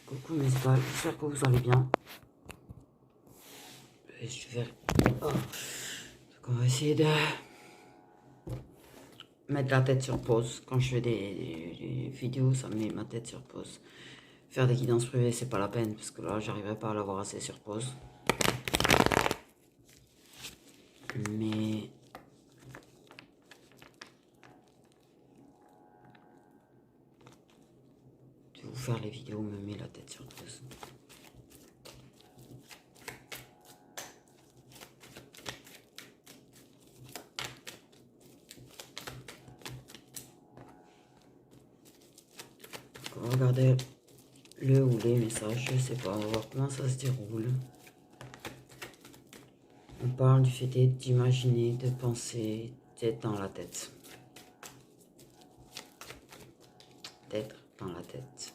Coucou mes étoiles, j'espère que vous allez bien. Et je vais... Oh. Donc on va essayer de mettre la tête sur pause. Quand je fais des vidéos, ça met ma tête sur pause. Faire des guidances privées, c'est pas la peine, parce que là, j'arriverai pas à l'avoir assez sur pause. Mais... de vous faire les vidéos me met la tête sur pause. Regardez le ou les messages, je sais pas, on va voir comment ça se déroule. On parle du fait d'imaginer, de penser, d'être dans la tête. D'être dans la tête.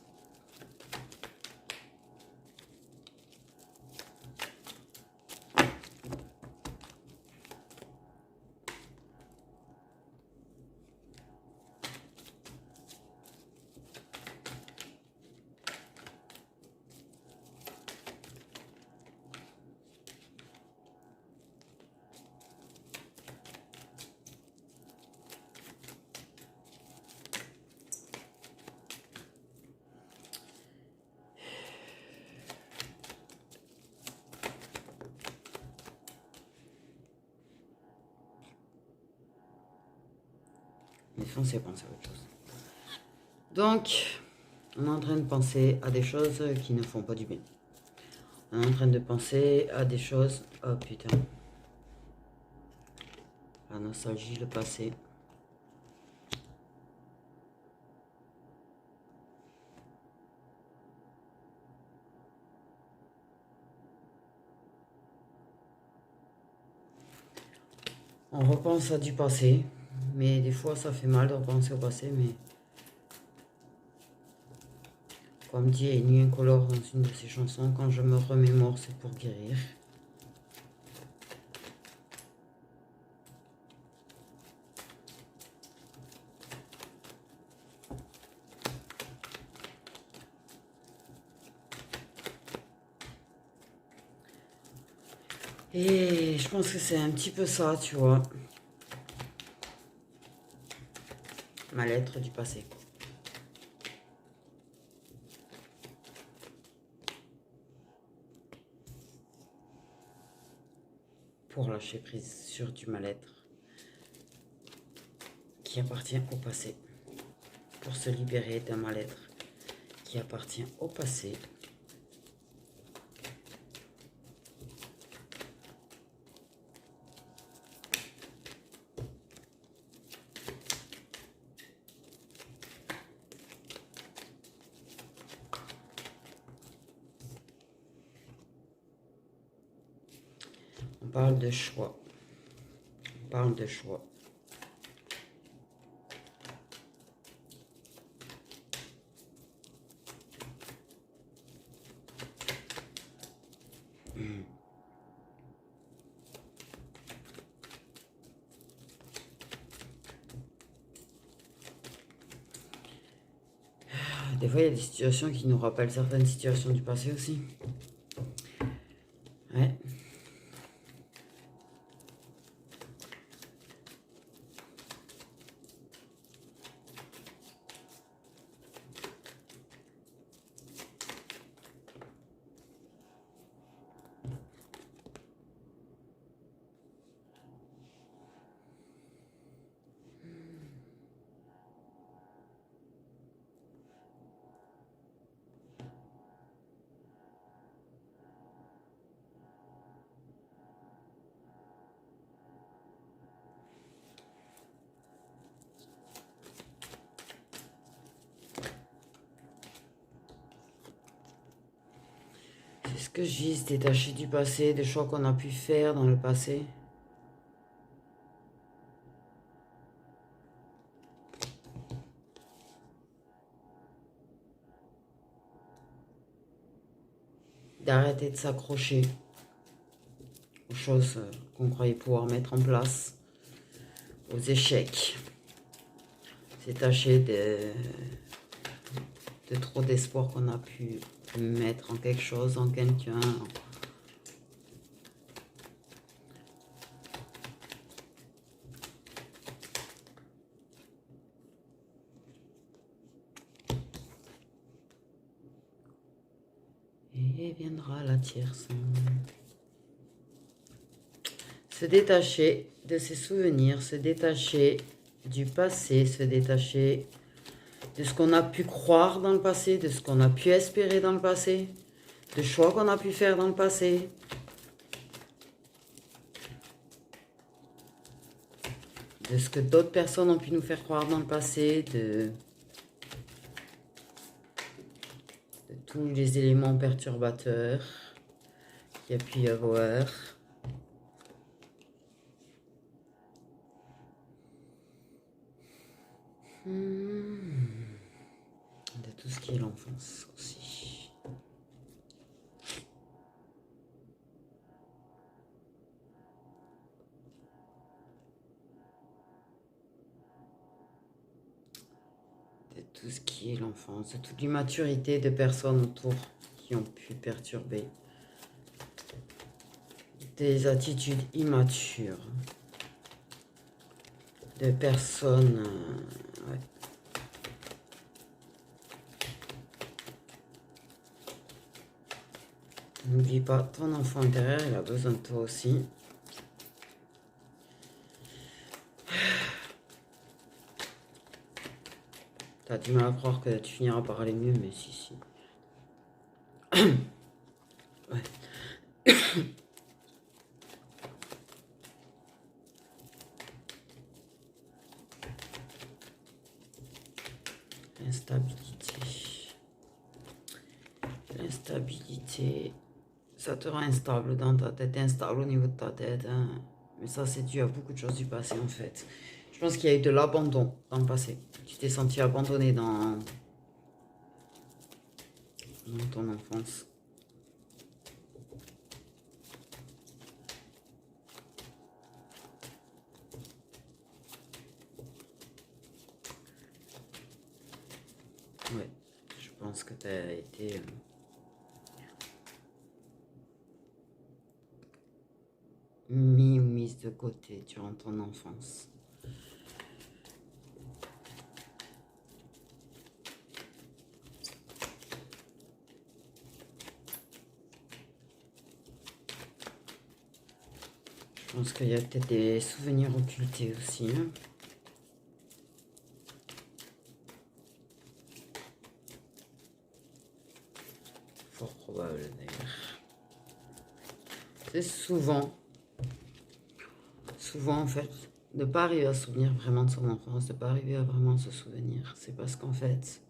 Mais foncez penser à autre chose. Donc, on est en train de penser à des choses qui ne font pas du bien. On est en train de penser à des choses... Oh putain. La nostalgie, le passé. On repense à du passé. Mais des fois, ça fait mal de repenser au passé, mais... Comme dit Ennio Incolore dans une de ses chansons, quand je me remémore, c'est pour guérir. Et je pense que c'est un petit peu ça, tu vois. Ma lettre du passé. Pour lâcher prise sur du mal-être qui appartient au passé. Pour se libérer d'un mal-être qui appartient au passé. On parle de choix. On parle de choix. Des fois, il y a des situations qui nous rappellent certaines situations du passé aussi. Ouais. C'est ce que je dis, se détacher du passé, des choix qu'on a pu faire dans le passé. D'arrêter de s'accrocher aux choses qu'on croyait pouvoir mettre en place, aux échecs. C'est tâcher de de trop d'espoir qu'on a pu mettre en quelque chose, en quelqu'un. Et viendra la tierce. Se détacher de ses souvenirs, se détacher du passé, se détacher de ce qu'on a pu croire dans le passé, de ce qu'on a pu espérer dans le passé, de choix qu'on a pu faire dans le passé. De ce que d'autres personnes ont pu nous faire croire dans le passé, de tous les éléments perturbateurs qu'il y a pu y avoir. De tout ce qui est l'enfance aussi. De tout ce qui est l'enfance, de toute l'immaturité de personnes autour qui ont pu perturber. Des attitudes immatures. De personnes... ouais. N'oublie pas, ton enfant intérieur, il a besoin de toi aussi. T'as du mal à croire que tu finiras par aller mieux, mais si. Ouais. Instabilité. L'instabilité, ça te rend instable dans ta tête, instable au niveau de ta tête. Hein. Mais ça, c'est dû à beaucoup de choses du passé, en fait. Je pense qu'il y a eu de l'abandon dans le passé. Tu t'es senti abandonné dans ton enfance. Ouais, je pense que tu as été... mis ou mise de côté durant ton enfance. Je pense qu'il y a peut-être des souvenirs occultés aussi. Hein. Fort probable d'ailleurs. C'est souvent en fait, de ne pas arriver à se souvenir vraiment de son enfance, de ne pas arriver à vraiment se souvenir. C'est parce qu'en fait,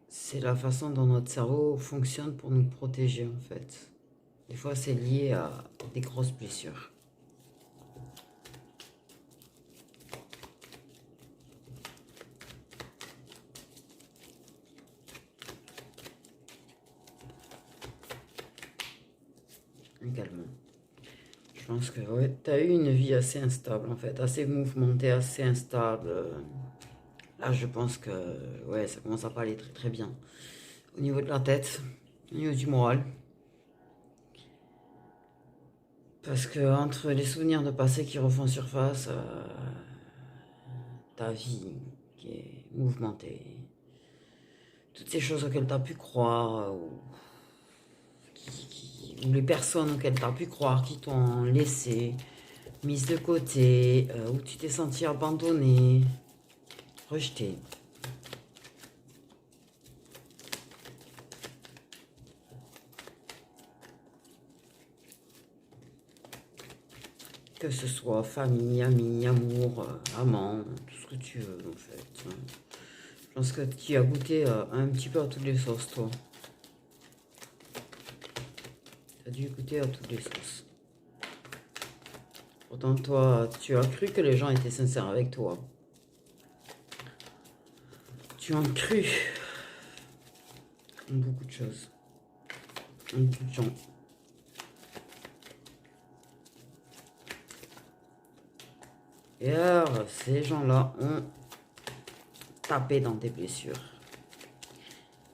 c'est la façon dont notre cerveau fonctionne pour nous protéger en fait. Des fois, c'est lié à des grosses blessures. Également. Je pense que ouais, tu as eu une vie assez instable en fait, assez mouvementée, assez instable. Là, je pense que ouais, ça commence à pas aller très très bien. Au niveau de la tête, au niveau du moral. Parce que entre les souvenirs de passé qui refont surface, ta vie qui est mouvementée, toutes ces choses auxquelles tu as pu croire, ou les personnes auxquelles tu as pu croire qui t'ont laissé, mise de côté, où tu t'es senti abandonné, rejeté. Que ce soit famille, amis, amour, amant, tout ce que tu veux en fait. Je pense que tu as goûté un petit peu à toutes les sauces, toi. Tu as dû goûter à toutes les sauces. Pourtant, toi, tu as cru que les gens étaient sincères avec toi. Tu en cru. Comme beaucoup de choses. Comme beaucoup de gens. Et alors, ces gens-là ont tapé dans tes blessures.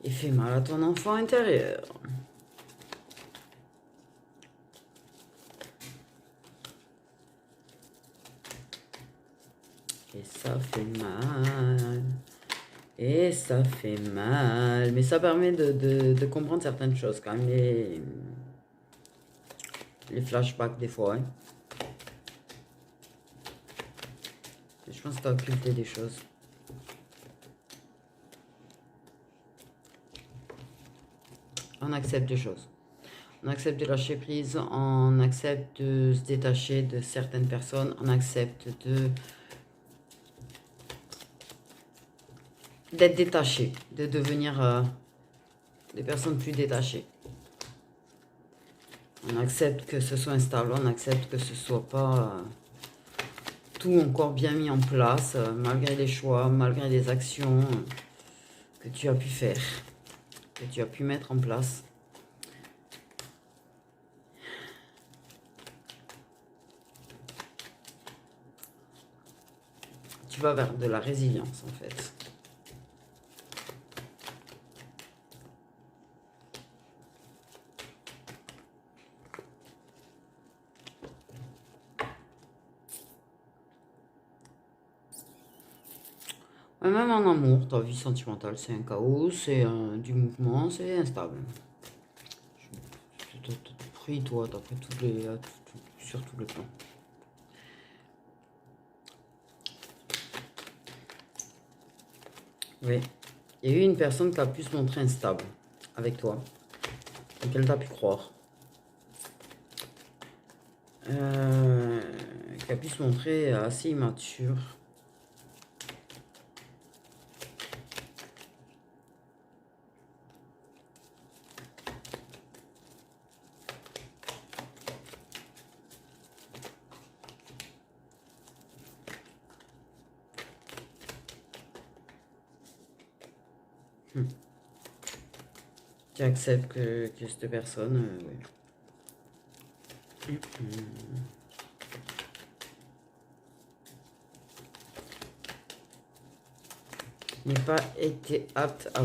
et fait mal à ton enfant intérieur. Et ça fait mal. Et ça fait mal. Mais ça permet de comprendre certaines choses quand même. Les flashbacks des fois. Hein. Je pense que tu as occulté des choses. On accepte des choses. On accepte de lâcher prise. On accepte de se détacher de certaines personnes. On accepte d'être détaché. De devenir des personnes plus détachées. On accepte que ce soit instable. On accepte que ce soit pas... tout encore bien mis en place, malgré les choix, malgré les actions que tu as pu faire, que tu as pu mettre en place. Tu vas vers de la résilience, en fait. Même en amour, ta vie sentimentale, c'est un chaos, c'est du mouvement, c'est instable. Tu t'as pris, toi, t'as pris sur tous les plans. Oui. Il y a eu une personne qui a pu se montrer instable avec toi, et qu'elle t'a pu croire. Qui a pu se montrer assez immature. Tu acceptes que cette personne... ouais. N'ait pas été apte à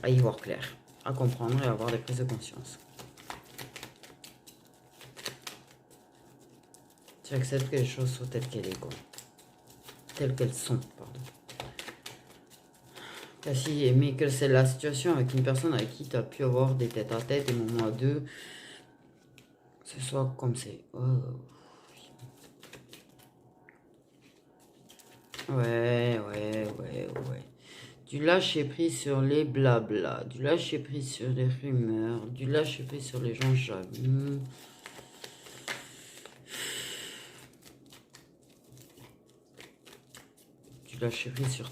y voir clair, à comprendre et à avoir des prises de conscience. Tu acceptes que les choses soient telles qu'elles sont, telles qu'elles sont, pardon. Cassie, mais que c'est la situation avec une personne avec qui tu as pu avoir des tête-à-tête, des moments à deux, ce soit comme c'est. Oh. Ouais. Du lâcher prise sur les blabla, du lâcher prise sur les rumeurs, du lâcher prise sur les gens jaloux. Du lâcher prise sur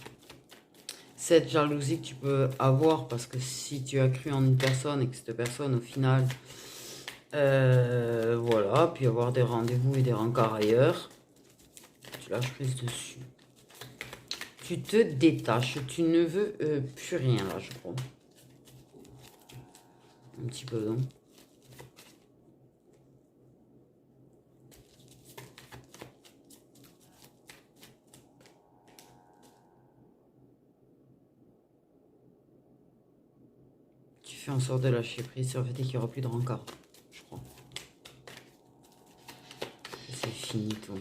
cette jalousie que tu peux avoir, parce que si tu as cru en une personne et que cette personne au final voilà, puis avoir des rendez-vous et des rencarts ailleurs, tu lâches prise dessus, tu te détaches, tu ne veux plus rien là, je crois, un petit peu, non? Tu fais en sorte de lâcher prise sur le fait qu'il n'y aura plus de rencard, je crois. C'est fini tout.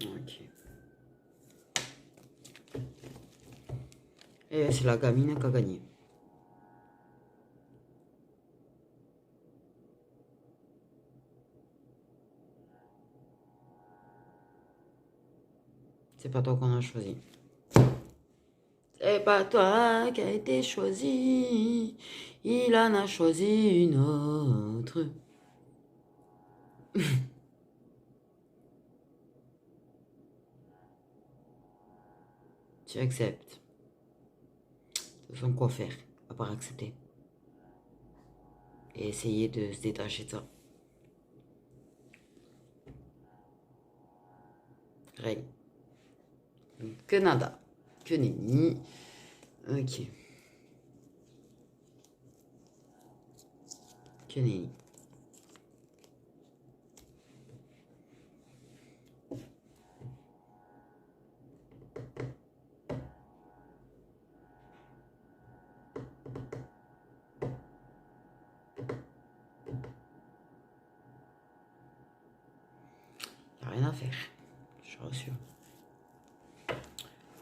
Ok. Et c'est la gamine qui a gagné. C'est pas toi qu'on a choisi. C'est pas toi qui a été choisi. Il en a choisi une autre. Tu acceptes. De toute façon, quoi faire à part accepter. Et essayer de se détacher de ça. Règle. Donc, que nada. Que nenni. Ok. Que nenni. Y a rien à faire. Je rassure.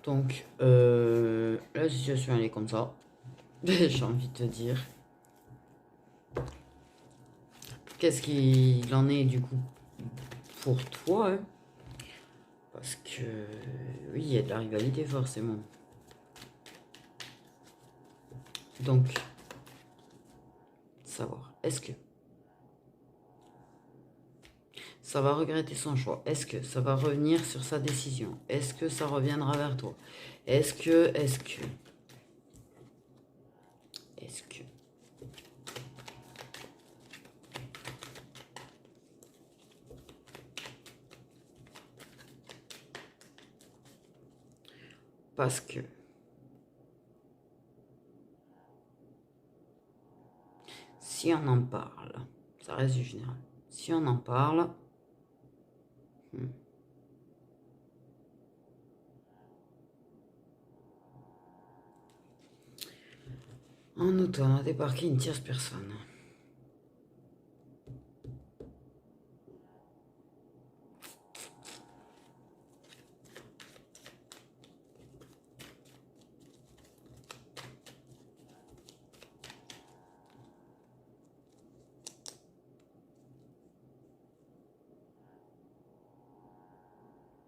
Donc, la situation elle est comme ça. J'ai envie de te dire. Qu'est-ce qu'il en est du coup pour toi hein? Parce que oui, il y a de la rivalité forcément. Donc, savoir, est-ce que ça va regretter son choix? Est-ce que ça va revenir sur sa décision? Est-ce que ça reviendra vers toi? Est-ce que... Parce que si on en parle, ça reste du général. Si on en parle, en automne a débarqué une tierce personne.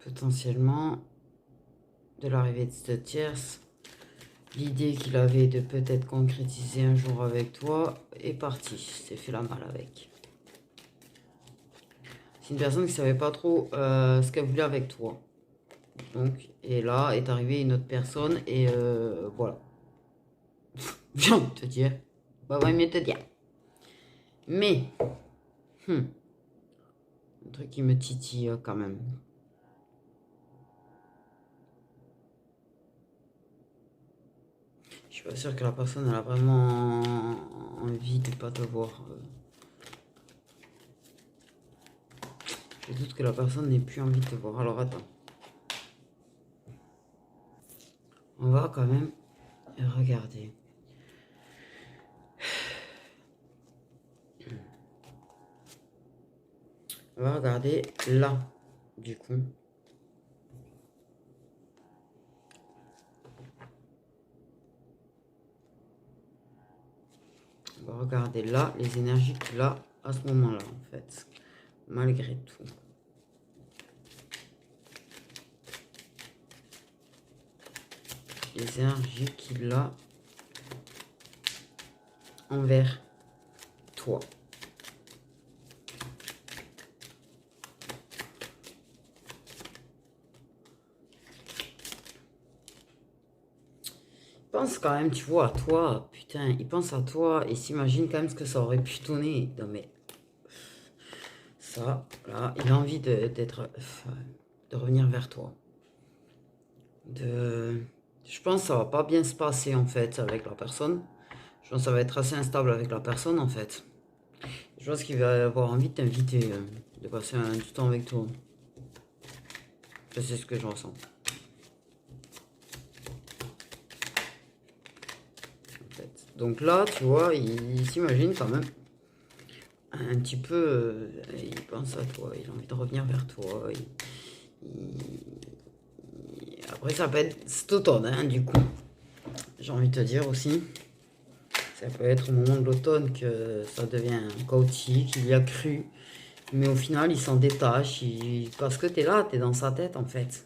Potentiellement, de l'arrivée de cette tierce, l'idée qu'il avait de peut-être concrétiser un jour avec toi est partie. S'est fait la malle avec. C'est une personne qui savait pas trop ce qu'elle voulait avec toi. Donc, et là est arrivée une autre personne et voilà. J'ai envie de te dire. Bah ouais, mieux te dire. Mais, un truc qui me titille quand même. Je suis pas sûr que la personne elle a vraiment envie de pas te voir. Je doute que la personne n'ait plus envie de te voir. Alors attends. On va quand même regarder. On va regarder là, du coup. On va regarder là les énergies qu'il a à ce moment-là, en fait. Malgré tout. Les énergies qu'il a envers toi. Pense quand même, tu vois, à toi, putain, il pense à toi et s'imagine quand même ce que ça aurait pu donner. Non mais, ça, là, il a envie de revenir vers toi. Je pense que ça va pas bien se passer en fait avec la personne. Je pense que ça va être assez instable avec la personne en fait. Je pense qu'il va avoir envie de t'inviter, de passer du temps avec toi. Ça, c'est ce que je ressens. En fait. Donc là, tu vois, il s'imagine quand même un petit peu, il pense à toi, il a envie de revenir vers toi. Après, ça peut être cet automne, hein, du coup. J'ai envie de te dire aussi. Ça peut être au moment de l'automne que ça devient chaotique, il y a cru. Mais au final, il s'en détache. Parce que tu es là, tu es dans sa tête en fait.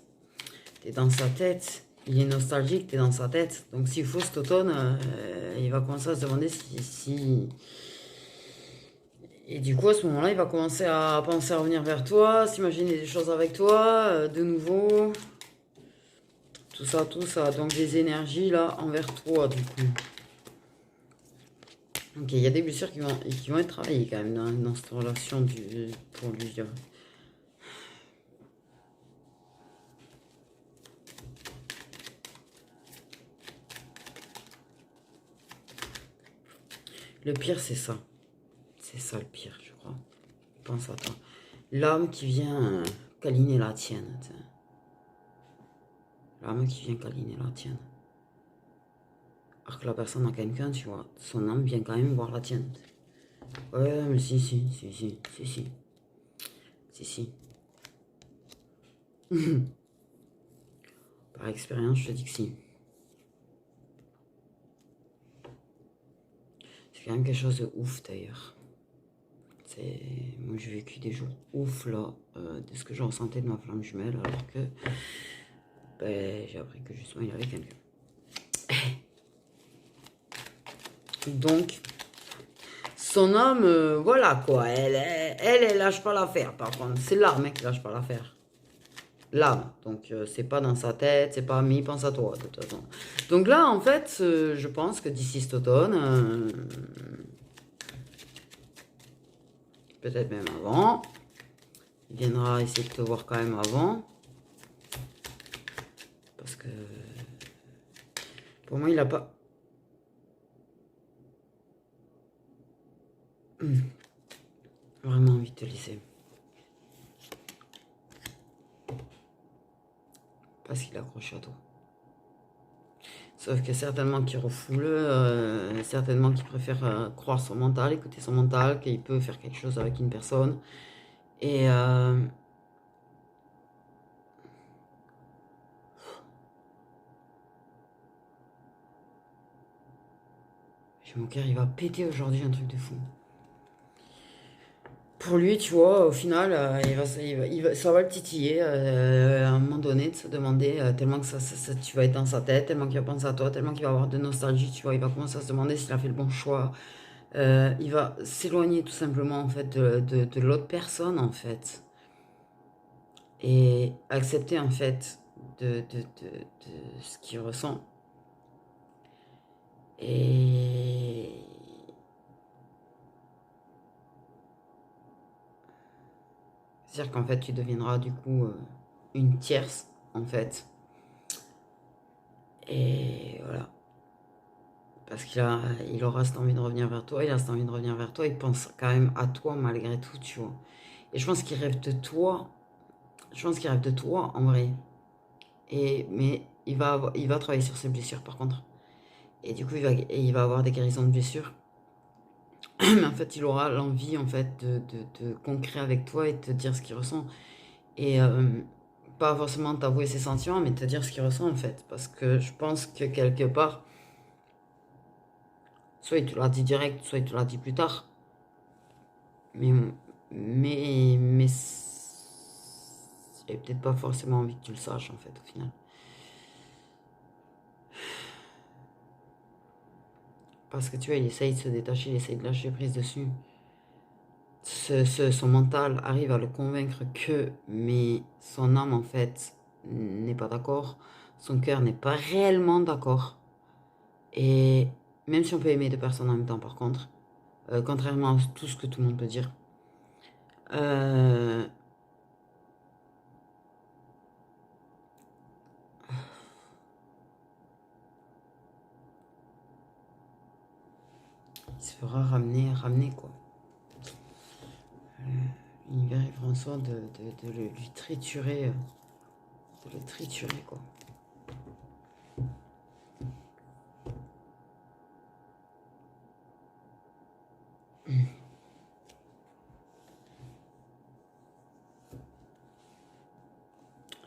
Tu es dans sa tête. Il est nostalgique, tu es dans sa tête. Donc s'il faut cet automne, il va commencer à se demander si... Et du coup, à ce moment-là, il va commencer à penser à revenir vers toi, s'imaginer des choses avec toi, de nouveau. Tout ça, tout ça. Donc des énergies là envers toi, du coup. Ok, il y a des blessures qui vont être travaillées quand même dans cette relation pour lui. Le pire, c'est ça. C'est ça le pire, je crois. Pense à toi. L'âme qui vient câliner la tienne. L'âme qui vient câliner la tienne. Alors que la personne a quelqu'un, tu vois, son âme vient quand même voir la tienne. Ouais, mais si. Si. Par expérience, je te dis que si. C'est quand même quelque chose de ouf d'ailleurs. Moi j'ai vécu des jours ouf là, de ce que je ressentais de ma flamme jumelle, alors que ben, j'ai appris que justement il avait quelqu'un. Donc, son âme, voilà quoi, elle lâche pas l'affaire par contre. C'est l'âme qui lâche pas l'affaire. L'âme. Donc, c'est pas dans sa tête, c'est pas mis, pense à toi de toute façon. Donc là, en fait, je pense que d'ici cet automne, peut-être même avant, il viendra essayer de te voir quand même avant. Parce que pour moi, il a pas... vraiment envie de te laisser. Parce qu'il accroche à toi. Sauf que certainement qu'il refoule, certainement qu'il préfère croire son mental, écouter son mental, qu'il peut faire quelque chose avec une personne. Et mon cœur, il va péter aujourd'hui un truc de fou. Pour lui, tu vois, au final, ça va le titiller à un moment donné de se demander, tellement que tu vas être dans sa tête, tellement qu'il va penser à toi, tellement qu'il va avoir de nostalgie, tu vois, il va commencer à se demander s'il a fait le bon choix. Il va s'éloigner tout simplement, en fait, de l'autre personne, en fait. Et accepter, en fait, de ce qu'il ressent. Et... c'est-à-dire qu'en fait, tu deviendras, du coup, une tierce, en fait. Et voilà. Parce il aura cette envie de revenir vers toi, il a cette envie de revenir vers toi, il pense quand même à toi malgré tout, tu vois. Et je pense qu'il rêve de toi, en vrai. Mais il va travailler sur ses blessures par contre. Et du coup, il va avoir des guérisons de blessures. Mais en fait, il aura l'envie en fait de concret avec toi et de te dire ce qu'il ressent. Et pas forcément t'avouer ses sentiments, mais te dire ce qu'il ressent en fait. Parce que je pense que quelque part, soit il te l'a dit direct, soit il te l'a dit plus tard. Mais j'ai peut-être pas forcément envie que tu le saches en fait au final. Parce que tu vois, il essaye de se détacher, il essaye de lâcher prise dessus. Son mental arrive à le convaincre mais son âme en fait n'est pas d'accord. Son cœur n'est pas réellement d'accord. Et même si on peut aimer deux personnes en même temps par contre, contrairement à tout ce que tout le monde peut dire, euh, il se fera ramener quoi. L'univers il fera en sorte de lui triturer, de le triturer quoi.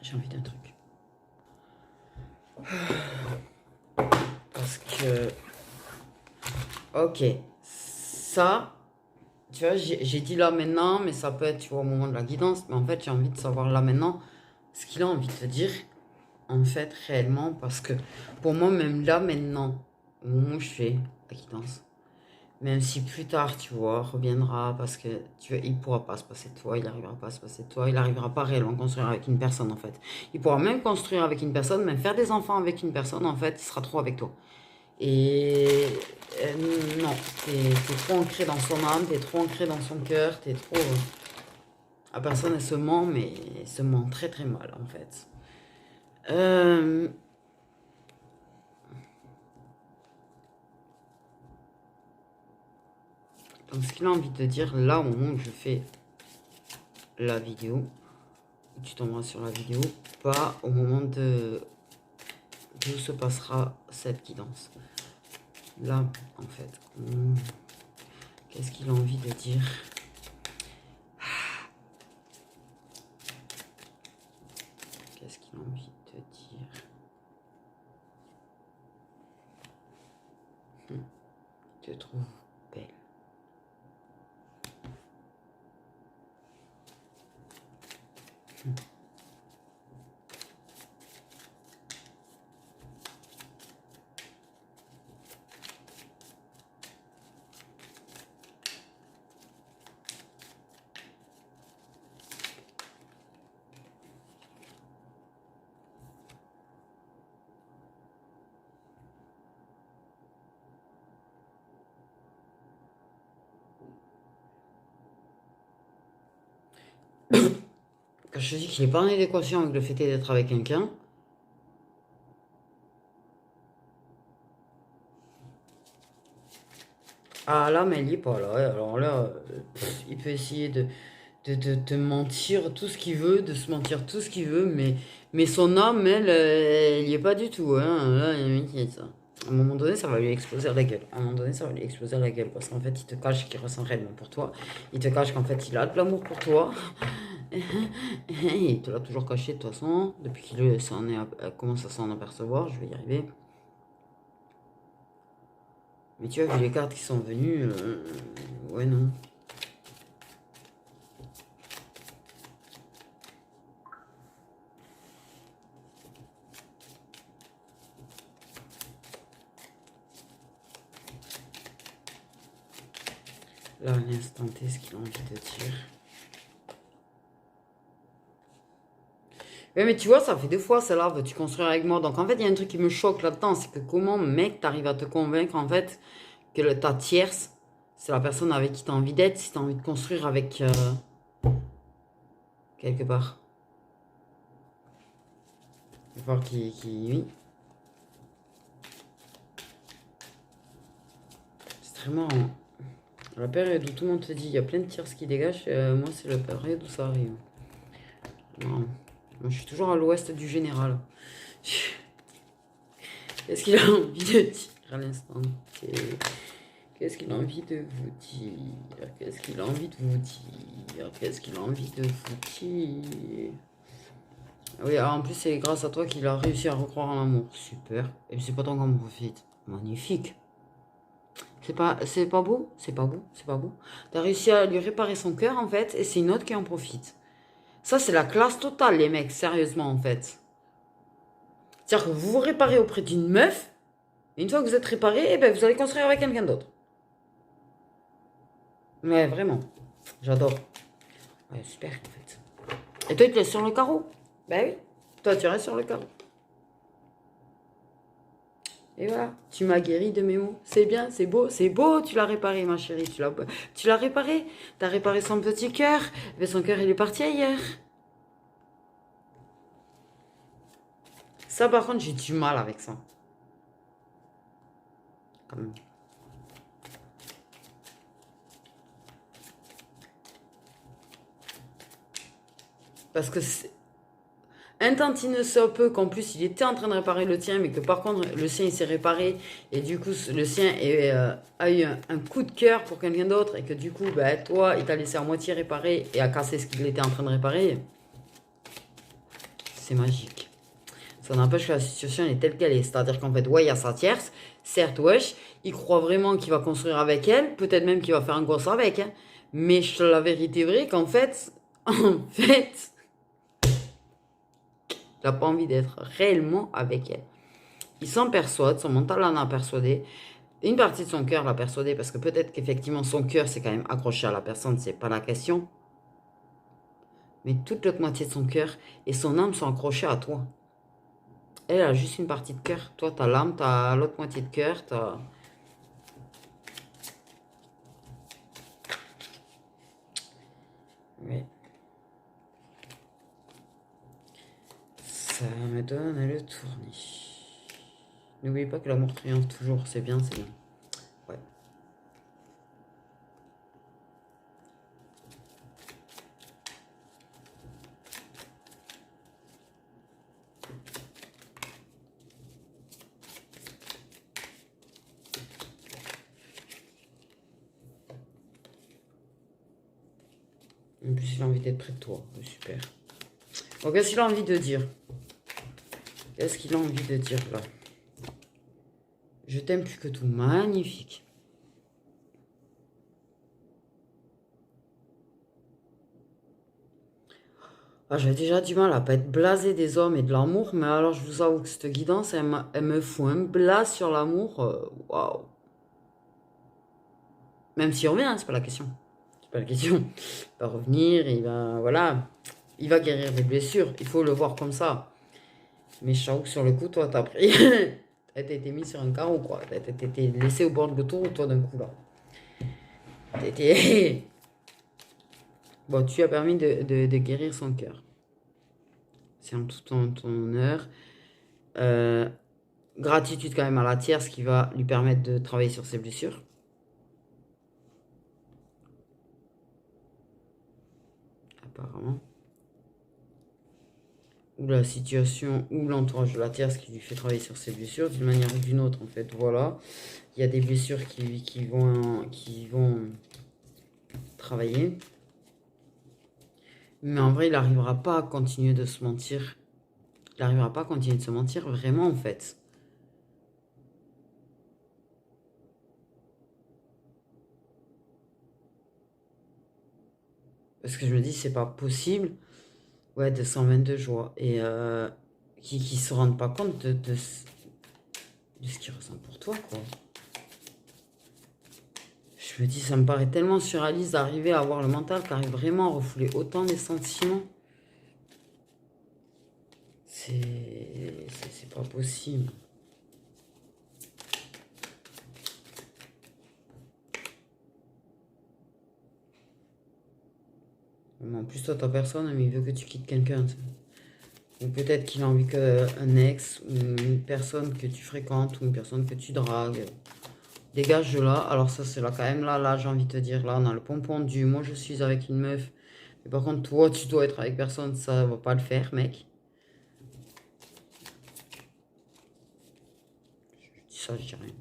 J'ai envie d'un truc. Parce que, ok, ça, tu vois, j'ai dit là maintenant, mais ça peut être, tu vois, au moment de la guidance, mais en fait, j'ai envie de savoir là maintenant ce qu'il a envie de te dire, en fait, réellement, parce que pour moi, même là maintenant, au moment où je fais la guidance, même si plus tard, tu vois, reviendra, parce que tu vois, il pourra pas se passer de toi, il n'arrivera pas à se passer de toi, il n'arrivera pas réellement à construire avec une personne, en fait. Il pourra même construire avec une personne, même faire des enfants avec une personne, en fait, il sera trop avec toi. Et non, t'es trop ancré dans son âme, t'es trop ancré dans son cœur, t'es trop... La personne, elle se ment, mais elle se ment très très mal, en fait. Euh, Donc, ce qu'il a envie de dire, là, au moment où je fais la vidéo, tu tomberas sur la vidéo, pas au moment d'où se passera cette guidance. Là, en fait, qu'est-ce qu'il a envie de dire? Qu'est-ce qu'il a envie de dire? Je te trouve belle. Quand je te dis qu'il n'est pas en adéquation avec le fait d'être avec quelqu'un, ah là, mais il est pas là. Alors là, il peut essayer de mentir tout ce qu'il veut, de se mentir tout ce qu'il veut, mais son âme, elle, elle y est pas du tout. Hein. Là, il m'inquiète ça. À un moment donné, ça va lui exploser la gueule. À un moment donné, ça va lui exploser la gueule. Parce qu'en fait, il te cache qu'il ressent réellement pour toi. Il te cache qu'en fait, il a de l'amour pour toi. Il te l'a toujours caché de toute façon. Depuis qu'il commence à s'en apercevoir, je vais y arriver. Mais tu as vu les cartes qui sont venues. Ouais, non. Là, à l'instant T, ce qu'il a envie de dire. Ouais, mais tu vois, ça fait 2 fois, celle-là, veux-tu construire avec moi? Donc, en fait, il y a un truc qui me choque là-dedans, c'est que comment, mec, t'arrives à te convaincre, en fait, que ta tierce, c'est la personne avec qui t'as envie d'être, si t'as envie de construire avec... quelque part. Il va falloir oui. C'est très marrant. La période où tout le monde te dit, il y a plein de tierces qui dégagent, moi, c'est la période où ça arrive. Non. Moi, je suis toujours à l'ouest du général. Qu'est-ce qu'il a envie de dire à l'instant? Qu'est-ce qu'il a envie de vous dire? Qu'est-ce qu'il a envie de vous dire? Qu'est-ce qu'il a envie de vous dire? Oui, alors en plus, c'est grâce à toi qu'il a réussi à recroire en l'amour. Super. Et c'est pas tant qu'on profite. Magnifique. C'est pas beau? C'est pas beau? C'est pas beau? T'as réussi à lui réparer son cœur, en fait, et c'est une autre qui en profite. Ça, c'est la classe totale, les mecs, sérieusement, en fait. C'est-à-dire que vous vous réparez auprès d'une meuf, et une fois que vous êtes réparé, eh ben, vous allez construire avec quelqu'un d'autre. Ouais, vraiment. J'adore. Ouais, super, en fait. Et toi, tu te laisses sur le carreau? Ben oui. Toi, tu restes sur le carreau. Et voilà, tu m'as guéri de mes maux. C'est bien, c'est beau, tu l'as réparé, ma chérie. Tu l'as réparé. T'as réparé son petit cœur. Mais son cœur, il est parti ailleurs. Ça, par contre, j'ai du mal avec ça. Quand même. Parce que un tantinet se peut qu'en plus il était en train de réparer le tien, mais que par contre le sien il s'est réparé et du coup le sien a eu un coup de cœur pour quelqu'un d'autre et que du coup bah, toi il t'a laissé à moitié réparé et a cassé ce qu'il était en train de réparer. C'est magique. Ça n'empêche que la situation est telle qu'elle est. C'est-à-dire qu'en fait, ouais, il y a sa tierce. Certes, wesh, il croit vraiment qu'il va construire avec elle. Peut-être même qu'il va faire un gosse avec. Hein. Mais la vérité vraie qu'en fait, il n'a pas envie d'être réellement avec elle. Il s'en persuade, son mental en a persuadé. Une partie de son cœur l'a persuadé parce que peut-être qu'effectivement son cœur s'est quand même accroché à la personne, c'est pas la question. Mais toute l'autre moitié de son cœur et son âme sont accrochés à toi. Elle a juste une partie de cœur. Toi, t'as l'âme, t'as l'autre moitié de cœur, t'as... Oui. Ça me donne le tournis. N'oubliez pas que l'amour triomphe toujours. C'est bien, c'est bien. Ouais. En plus, il a envie d'être près de toi. Super. Bon, qu'est-ce qu'il a envie de dire? Qu'est-ce qu'il a envie de dire là? Je t'aime plus que tout. Magnifique. Ah, j'ai déjà du mal à pas être blasé des hommes et de l'amour, mais alors je vous avoue que cette guidance, elle me fout un blase sur l'amour. Waouh. Même s'il revient, hein, c'est pas la question. C'est pas la question. Il va revenir, il va, voilà, il va guérir des blessures. Il faut le voir comme ça. Mais je t'avoue que sur le coup, toi, t'as pris, t'as été mis sur un carreau, quoi. T'as été laissé au bord de l'autoroute, toi, d'un coup, là. T'as été... Bon, tu as permis de guérir son cœur. C'est en tout ton honneur. Gratitude quand même à la tierce qui va lui permettre de travailler sur ses blessures. Apparemment. Ou la situation ou l'entourage de la tierce qui lui fait travailler sur ses blessures d'une manière ou d'une autre, en fait. Voilà. Il y a des blessures qui vont travailler. Mais en vrai, il n'arrivera pas à continuer de se mentir. Il n'arrivera pas à continuer de se mentir vraiment, en fait. Parce que je me dis, c'est pas possible. Ouais, de 122 jours. Et qui se rendent pas compte de ce qu'ils ressentent pour toi, quoi. Je me dis, ça me paraît tellement surréaliste d'arriver à avoir le mental qui arrive vraiment à refouler autant des sentiments. C'est pas possible. Mais en plus, toi, ta personne, mais il veut que tu quittes quelqu'un. Ou peut-être qu'il a envie qu'un ex, ou une personne que tu fréquentes, ou une personne que tu dragues, dégage de là. Alors ça, c'est là quand même, là, j'ai envie de te dire, là, on a le pompon du moi, je suis avec une meuf. Mais par contre, toi, tu dois être avec personne, ça va pas le faire, mec. Je dis ça, je dis rien.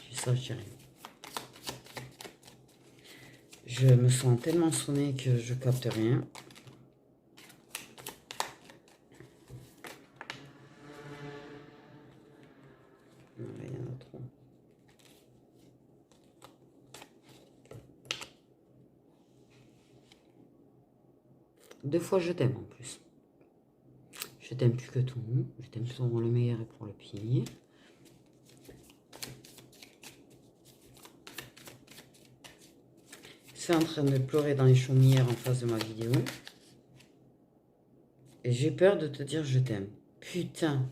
Je dis ça, je dis rien. Je me sens tellement sonnée que je capte rien. Non, il y en a trop. Deux fois je t'aime en plus. Je t'aime plus que tout. Je t'aime pour le meilleur et pour le pire. C'est en train de pleurer dans les chaumières en face de ma vidéo. Et j'ai peur de te dire je t'aime. Putain.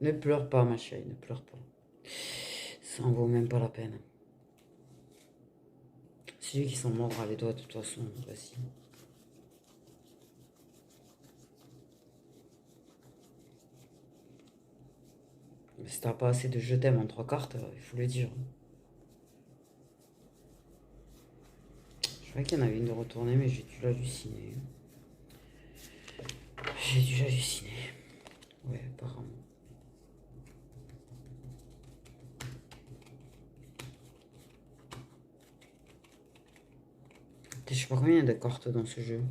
Ne pleure pas, ma chérie, ne pleure pas. Ça en vaut même pas la peine. C'est lui qui s'en mordra les doigts de toute façon. Vas-y. Mais si t'as pas assez de je t'aime en 3 cartes, il faut le dire. Je croyais qu'il y en avait une de retournée, mais j'ai dû l'halluciner. J'ai dû halluciner. Ouais, apparemment. Je sais pas combien il y a de cartes dans ce jeu.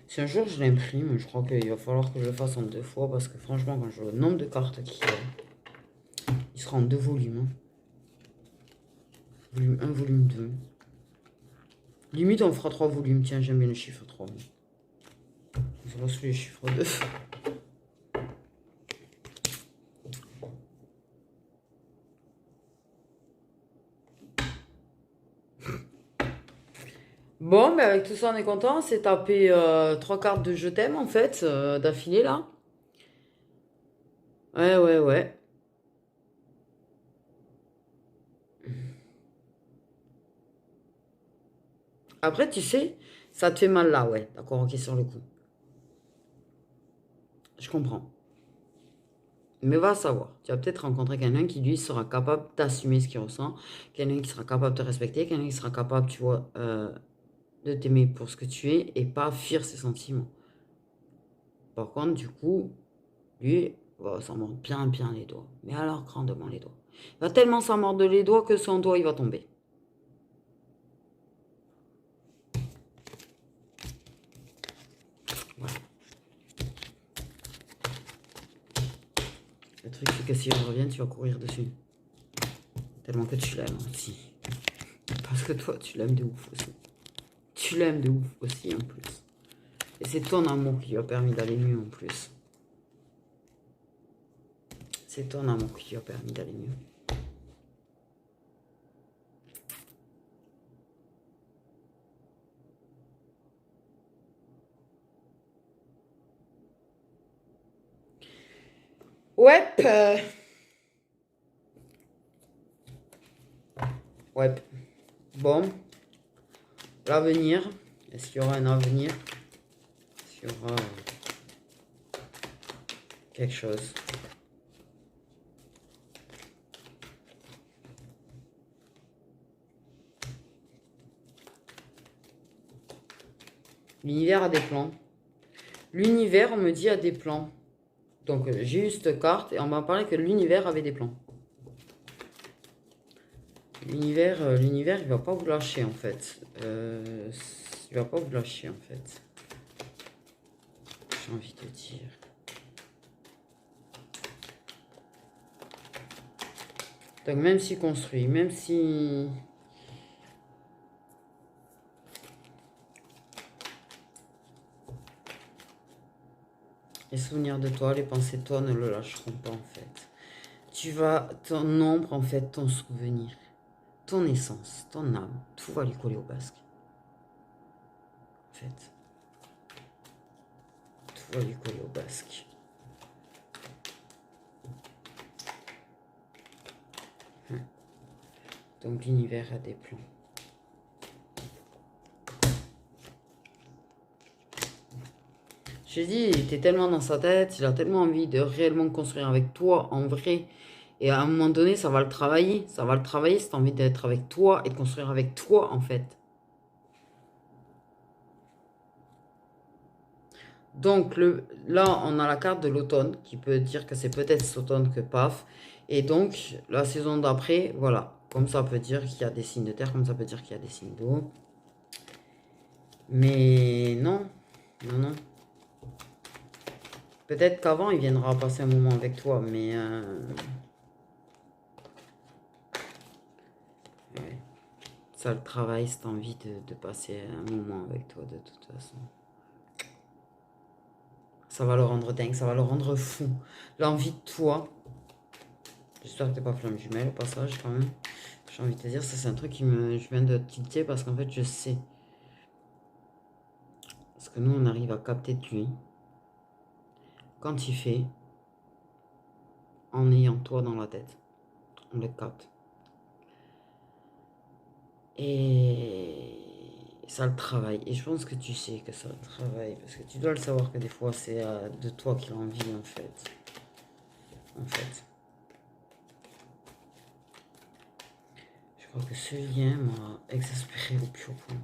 Si un jour je l'imprime, je crois qu'il va falloir que je le fasse en 2 fois parce que franchement, quand je vois le nombre de cartes qu'il y a, il sera en 2 volumes. Hein. Volume 1, volume 2. Limite, on fera 3 volumes. Tiens, j'aime bien le chiffre 3. On va sous les chiffres 2. Bon, mais avec tout ça, on est content. On s'est tapé 3 cartes de je t'aime, en fait, d'affilée, là. Ouais, ouais, ouais. Après, tu sais, ça te fait mal là, ouais. D'accord, ok, sur le coup. Je comprends. Mais va savoir. Tu vas peut-être rencontrer quelqu'un qui, lui, sera capable d'assumer ce qu'il ressent. Quelqu'un qui sera capable de te respecter. Quelqu'un qui sera capable, tu vois, de t'aimer pour ce que tu es et pas fuir ses sentiments. Par contre, du coup, lui, va s'en mordre bien, bien les doigts. Mais alors, grandement les doigts. Il va tellement s'en mordre les doigts que son doigt, il va tomber. Le truc, c'est que si je reviens, tu vas courir dessus. Tellement que tu l'aimes aussi. Parce que toi, tu l'aimes de ouf aussi. Tu l'aimes de ouf aussi, en plus. Et c'est ton amour qui lui a permis d'aller mieux, en plus. C'est ton amour qui lui a permis d'aller mieux. Ouais. Ouais. Bon. L'avenir. Est-ce qu'il y aura un avenir? Est-ce qu'il y aura quelque chose? L'univers a des plans. L'univers, on me dit, a des plans. Donc, j'ai eu cette carte et on m'a parlé que l'univers avait des plans. L'univers, il va pas vous lâcher, en fait. Il va pas vous lâcher, en fait. J'ai envie de dire. Donc, même s'il construit, même si... Les souvenirs de toi, les pensées de toi ne le lâcheront pas, en fait. Tu vas, ton ombre, en fait, ton souvenir, ton essence, ton âme, tout va lui coller au basque. En fait. Tout va lui coller au basque. Donc l'univers a des plans. J'ai dit, il était tellement dans sa tête, il a tellement envie de réellement construire avec toi en vrai. Et à un moment donné, ça va le travailler. Ça va le travailler, cette envie d'être avec toi et de construire avec toi, en fait. Donc là, on a la carte de l'automne qui peut dire que c'est peut-être cet automne que paf. Et donc, la saison d'après, voilà. Comme ça peut dire qu'il y a des signes de terre, comme ça peut dire qu'il y a des signes d'eau. Mais non, non, non. Peut-être qu'avant, il viendra passer un moment avec toi, mais... ouais. Ça le travail, cette envie de passer un moment avec toi, de toute façon. Ça va le rendre dingue, ça va le rendre fou. L'envie de toi. J'espère que t'es pas flamme jumelle au passage, quand même. J'ai envie de te dire, ça c'est un truc qui me... Je viens de tilter parce qu'en fait, je sais. Parce que nous, on arrive à capter de lui. Quand il fait, en ayant toi dans la tête. On le capte. Et ça le travaille. Et je pense que tu sais que ça le travaille. Parce que tu dois le savoir que des fois, c'est de toi qu'il a envie, en fait. En fait. Je crois que ce lien m'a exaspéré au plus haut point.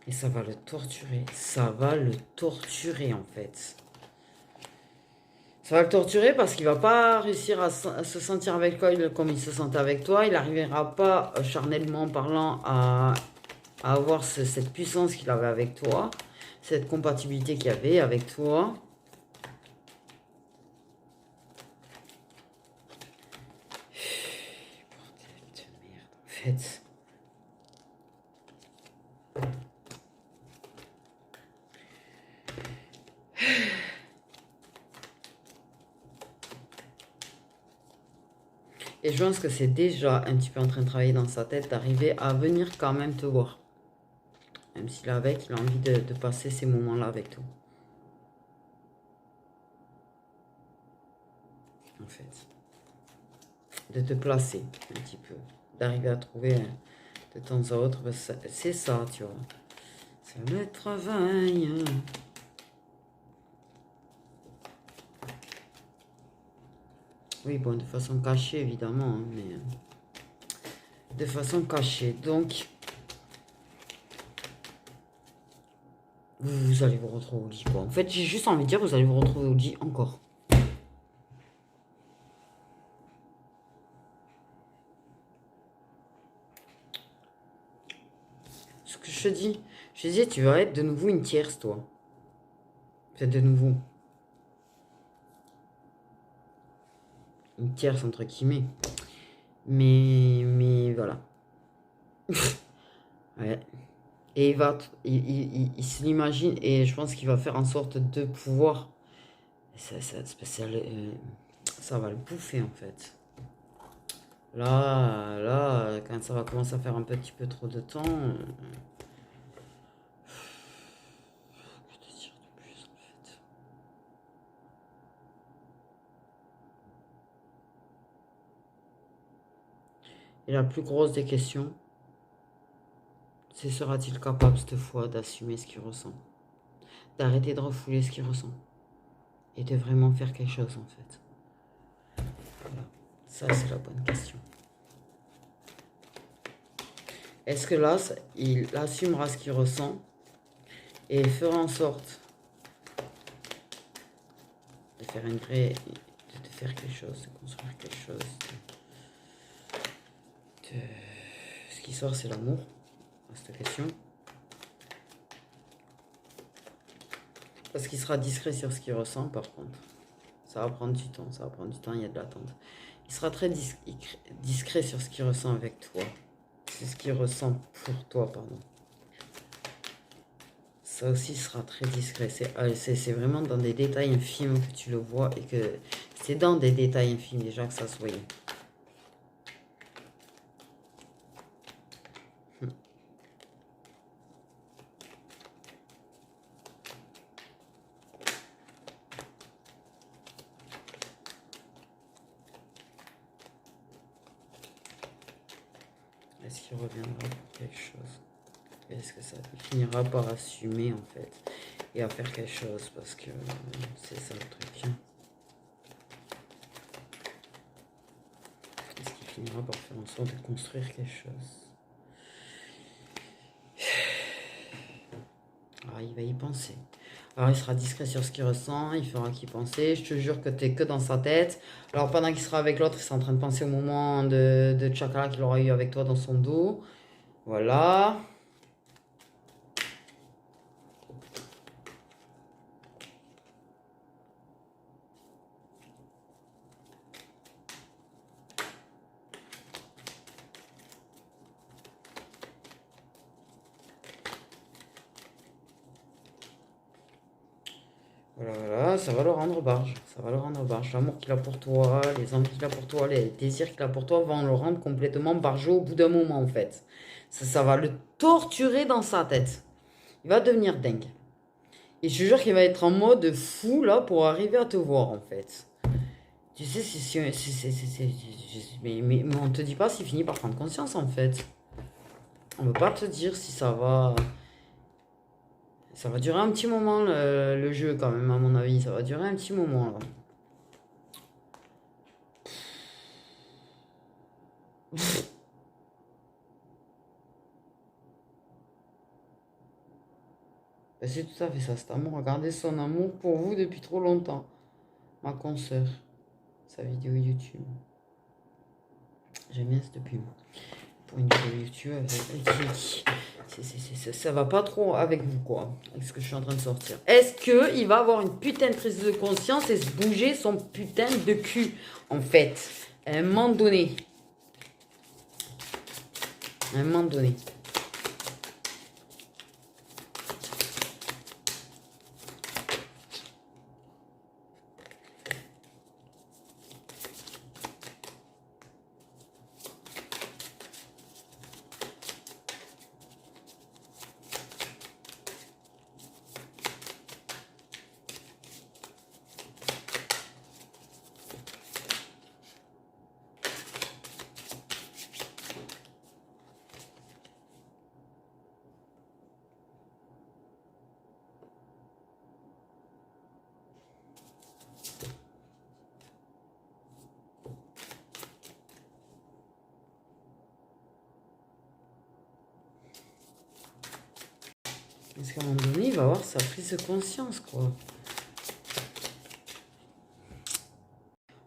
Et ça va le torturer. Ça va le torturer, en fait. Ça va le torturer parce qu'il va pas réussir à se sentir avec toi comme il se sentait avec toi. Il n'arrivera pas, charnellement parlant, à avoir cette puissance qu'il avait avec toi. Cette compatibilité qu'il y avait avec toi. Bordel de merde, en fait. Et je pense que c'est déjà un petit peu en train de travailler dans sa tête d'arriver à venir quand même te voir. Même s'il est avec, il a envie de passer ces moments-là avec toi. En fait. De te placer un petit peu. D'arriver à trouver de temps à autre. C'est ça, tu vois. C'est le travail. Oui, bon, de façon cachée, évidemment. Hein, mais de façon cachée. Donc, vous allez vous retrouver au lit, quoi. En fait, j'ai juste envie de dire, vous allez vous retrouver au lit encore. Ce que je te dis, tu vas être de nouveau une tierce, toi. Peut-être de nouveau. une tierce entre guillemets. Mais voilà. Ouais. Et il se l'imagine et je pense qu'il va faire en sorte de pouvoir. Ça va le bouffer en fait. Là, quand ça va commencer à faire un petit peu trop de temps. Que te dire de plus en fait. Et la plus grosse des questions, c'est sera-t-il capable cette fois d'assumer ce qu'il ressent, d'arrêter de refouler ce qu'il ressent et de vraiment faire quelque chose en fait. Voilà. Ça, c'est la bonne question. Est-ce que là, il assumera ce qu'il ressent et fera en sorte de faire de faire quelque chose, de construire quelque chose. Ce qui sort, c'est l'amour, à cette question. Parce qu'il sera discret sur ce qu'il ressent, par contre. Ça va prendre du temps, il y a de l'attente. Il sera très discret sur ce qu'il ressent avec toi. C'est ce qu'il ressent pour toi, pardon. Ça aussi sera très discret. C'est vraiment dans des détails infimes que tu le vois et que c'est dans des détails infimes déjà que ça se voyait. Est-ce qu'il reviendra pour quelque chose? Est-ce que ça finira par assumer en fait et à faire quelque chose parce que c'est ça le truc. Est-ce qu'il finira par faire en sorte de construire quelque chose? Alors il va y penser. Alors il sera discret sur ce qu'il ressent, il fera qu'y penser. Je te jure que t'es que dans sa tête. Alors pendant qu'il sera avec l'autre, il sera en train de penser au moment de chakra qu'il aura eu avec toi dans son dos. Voilà. Voilà, ça va le rendre barge. Ça va le rendre barge. L'amour qu'il a pour toi, les envies qu'il a pour toi, les désirs qu'il a pour toi vont le rendre complètement barjot au bout d'un moment, en fait. Ça va le torturer dans sa tête. Il va devenir dingue. Et je te jure qu'il va être en mode fou, là, pour arriver à te voir, en fait. Tu sais, mais on te dit pas s'il finit par prendre conscience, en fait. On ne peut pas te dire si ça va... Ça va durer un petit moment le jeu quand même, à mon avis. Ça va durer un petit moment là. C'est tout à fait ça, cet amour. Regardez son amour pour vous depuis trop longtemps. Ma consoeur. Sa vidéo YouTube. J'aime bien cette pub. Pour une vidéo YouTube ça va pas trop avec vous quoi. Avec ce que je suis en train de sortir. Est-ce que il va avoir une putain de prise de conscience et se bouger son putain de cul en fait. À un moment donné. À un moment donné. Parce qu'à un moment donné, il va avoir sa prise de conscience, quoi.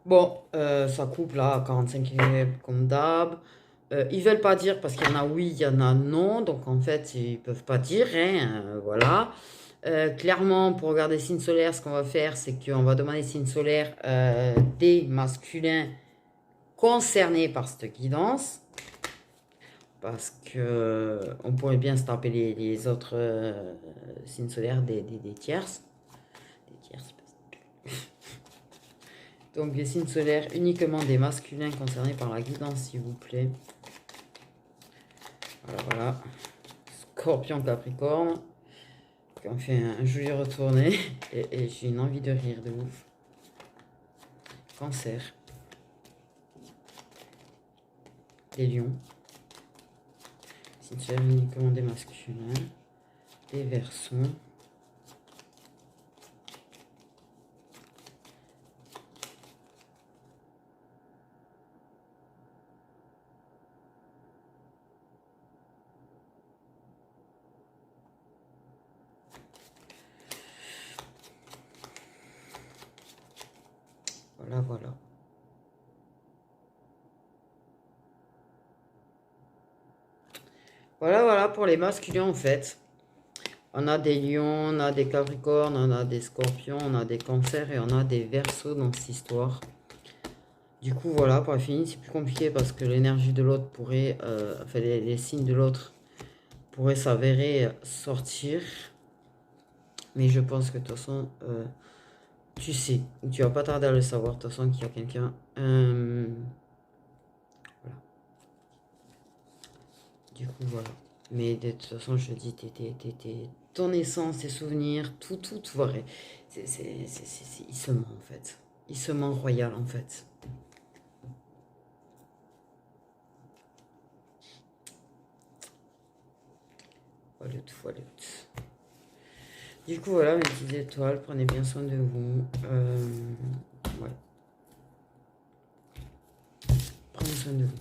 Bon, ça coupe là à 45 km comme d'hab. Ils veulent pas dire parce qu'il y en a oui, il y en a non. Donc en fait, ils peuvent pas dire, hein, voilà. Clairement, pour regarder signe solaire, ce qu'on va faire, c'est qu'on va demander signe solaire des masculins concernés par cette guidance. Parce que on pourrait bien se taper les autres signes solaires des tierces. Des tierces. Donc les signes solaires uniquement des masculins concernés par la guidance, s'il vous plaît. Voilà, voilà. Scorpion, Capricorne. On fait un joli retourné. Et j'ai une envie de rire de ouf. Cancer. Des lions. Signes solaires uniquement des masculins. Des Verseaux. Voilà, voilà. Voilà, voilà pour les masculins en fait. On a des lions, on a des capricornes, on a des scorpions, on a des cancers et on a des verseaux dans cette histoire. Du coup, voilà, pour la fin, c'est plus compliqué parce que l'énergie de l'autre pourrait, enfin les signes de l'autre pourraient s'avérer sortir. Mais je pense que de toute façon, tu sais, tu vas pas tarder à le savoir, de toute façon, qu'il y a quelqu'un. Voilà. Du coup, voilà. Mais de toute façon, je te dis, ton essence, tes souvenirs, tout, voilà. Il se ment, en fait. Il se ment royal, en fait. Voilà tout, voilà tout. Du coup, voilà, mes petites étoiles, prenez bien soin de vous. Ouais. Prenez soin de vous.